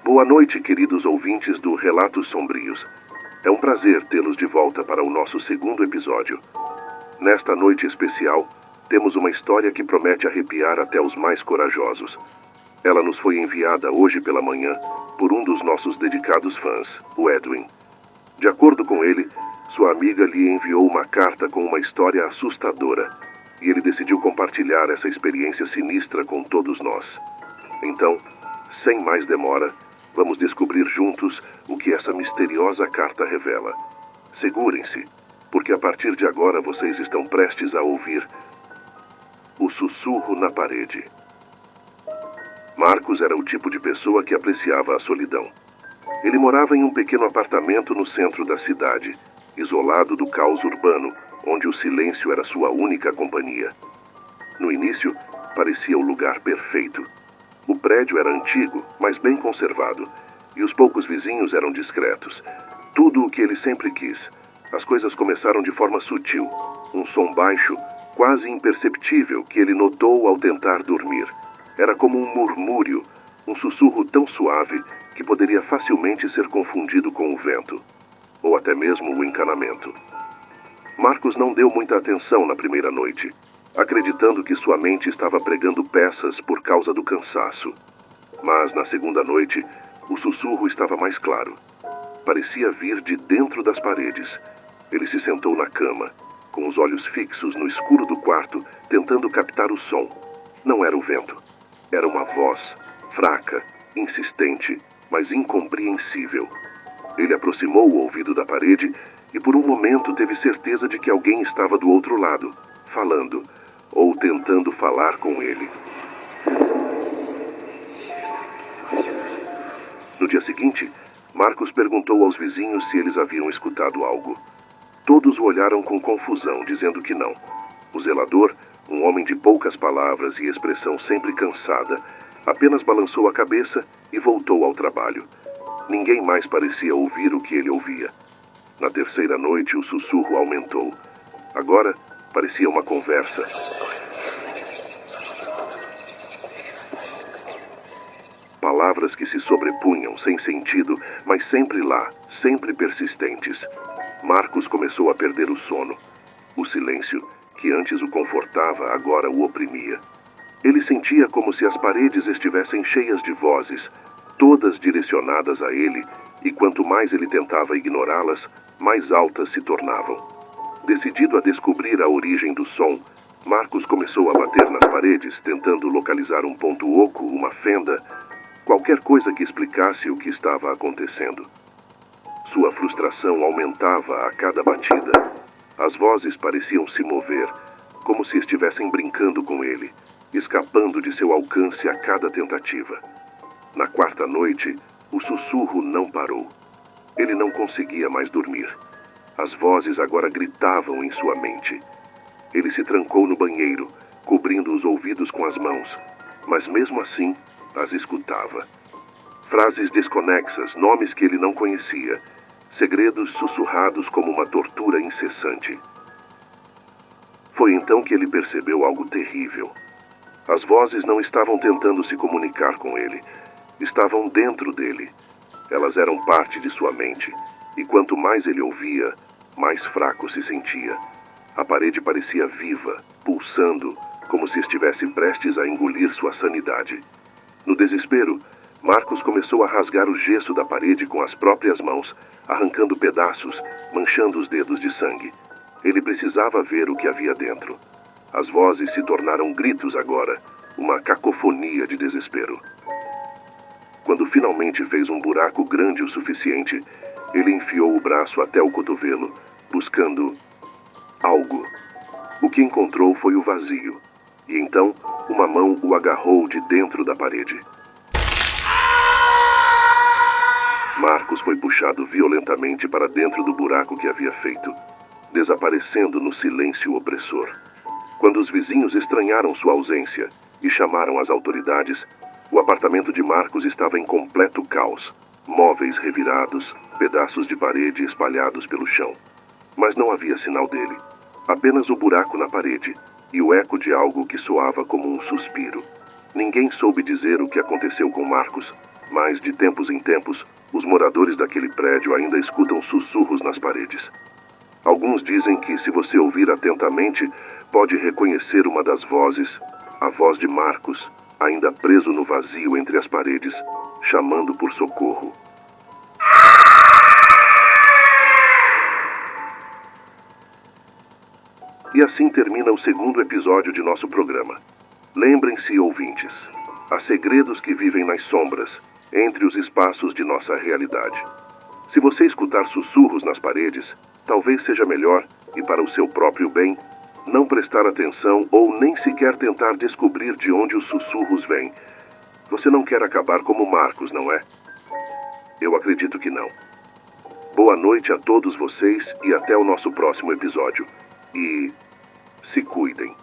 Boa noite, queridos ouvintes do Relatos Sombrios. É um prazer tê-los de volta para o nosso segundo episódio. Nesta noite especial, temos uma história que promete arrepiar até os mais corajosos. Ela nos foi enviada hoje pela manhã por um dos nossos dedicados fãs, o Edwin. De acordo com ele, sua amiga lhe enviou uma carta com uma história assustadora e ele decidiu compartilhar essa experiência sinistra com todos nós. Então, sem mais demora, vamos descobrir juntos o que essa misteriosa carta revela. Segurem-se, porque a partir de agora vocês estão prestes a ouvir o sussurro na parede. Marcos era o tipo de pessoa que apreciava a solidão. Ele morava em um pequeno apartamento no centro da cidade, isolado do caos urbano, onde o silêncio era sua única companhia. No início, parecia o lugar perfeito. O prédio era antigo, mas bem conservado, e os poucos vizinhos eram discretos. Tudo o que ele sempre quis. As coisas começaram de forma sutil. Um som baixo, quase imperceptível, que ele notou ao tentar dormir. Era como um murmúrio, um sussurro tão suave que poderia facilmente ser confundido com o vento, ou até mesmo o encanamento. Marcos não deu muita atenção na primeira noite, acreditando que sua mente estava pregando peças por causa do cansaço. Mas na segunda noite, o sussurro estava mais claro. Parecia vir de dentro das paredes. Ele se sentou na cama, com os olhos fixos no escuro do quarto, tentando captar o som. Não era o vento. Era uma voz, fraca, insistente, mas incompreensível. Ele aproximou o ouvido da parede e por um momento teve certeza de que alguém estava do outro lado, falando, ou tentando falar com ele. No dia seguinte, Marcos perguntou aos vizinhos se eles haviam escutado algo. Todos o olharam com confusão, dizendo que não. O zelador, um homem de poucas palavras e expressão sempre cansada, apenas balançou a cabeça e voltou ao trabalho. Ninguém mais parecia ouvir o que ele ouvia. Na terceira noite, o sussurro aumentou. Agora, parecia uma conversa. Palavras que se sobrepunham, sem sentido, mas sempre lá, sempre persistentes. Marcos começou a perder o sono. O silêncio, que antes o confortava, agora o oprimia. Ele sentia como se as paredes estivessem cheias de vozes, todas direcionadas a ele, e quanto mais ele tentava ignorá-las, mais altas se tornavam. Decidido a descobrir a origem do som, Marcos começou a bater nas paredes, tentando localizar um ponto oco, uma fenda, qualquer coisa que explicasse o que estava acontecendo. Sua frustração aumentava a cada batida. As vozes pareciam se mover, como se estivessem brincando com ele, escapando de seu alcance a cada tentativa. Na quarta noite, o sussurro não parou. Ele não conseguia mais dormir. As vozes agora gritavam em sua mente. Ele se trancou no banheiro, cobrindo os ouvidos com as mãos, mas mesmo assim as escutava. Frases desconexas, nomes que ele não conhecia, segredos sussurrados como uma tortura incessante. Foi então que ele percebeu algo terrível. As vozes não estavam tentando se comunicar com ele. Estavam dentro dele. Elas eram parte de sua mente, e quanto mais ele ouvia, mais fraco se sentia. A parede parecia viva, pulsando, como se estivesse prestes a engolir sua sanidade. No desespero, Marcos começou a rasgar o gesso da parede com as próprias mãos, arrancando pedaços, manchando os dedos de sangue. Ele precisava ver o que havia dentro. As vozes se tornaram gritos agora, uma cacofonia de desespero. Quando finalmente fez um buraco grande o suficiente, ele enfiou o braço até o cotovelo, buscando algo. O que encontrou foi o vazio, e então uma mão o agarrou de dentro da parede. Marcos foi puxado violentamente para dentro do buraco que havia feito, desaparecendo no silêncio opressor. Quando os vizinhos estranharam sua ausência e chamaram as autoridades, o apartamento de Marcos estava em completo caos. Móveis revirados, pedaços de parede espalhados pelo chão. Mas não havia sinal dele. Apenas o buraco na parede e o eco de algo que soava como um suspiro. Ninguém soube dizer o que aconteceu com Marcos, Mas, de tempos em tempos, os moradores daquele prédio ainda escutam sussurros nas paredes. Alguns dizem que, se você ouvir atentamente, pode reconhecer uma das vozes, a voz de Marcos, ainda preso no vazio entre as paredes, chamando por socorro. E assim termina o segundo episódio de nosso programa. Lembrem-se, ouvintes, há segredos que vivem nas sombras, entre os espaços de nossa realidade. Se você escutar sussurros nas paredes, talvez seja melhor, e para o seu próprio bem, não prestar atenção ou nem sequer tentar descobrir de onde os sussurros vêm. Você não quer acabar como Marcos, não é? Eu acredito que não. Boa noite a todos vocês e até o nosso próximo episódio. E se cuidem.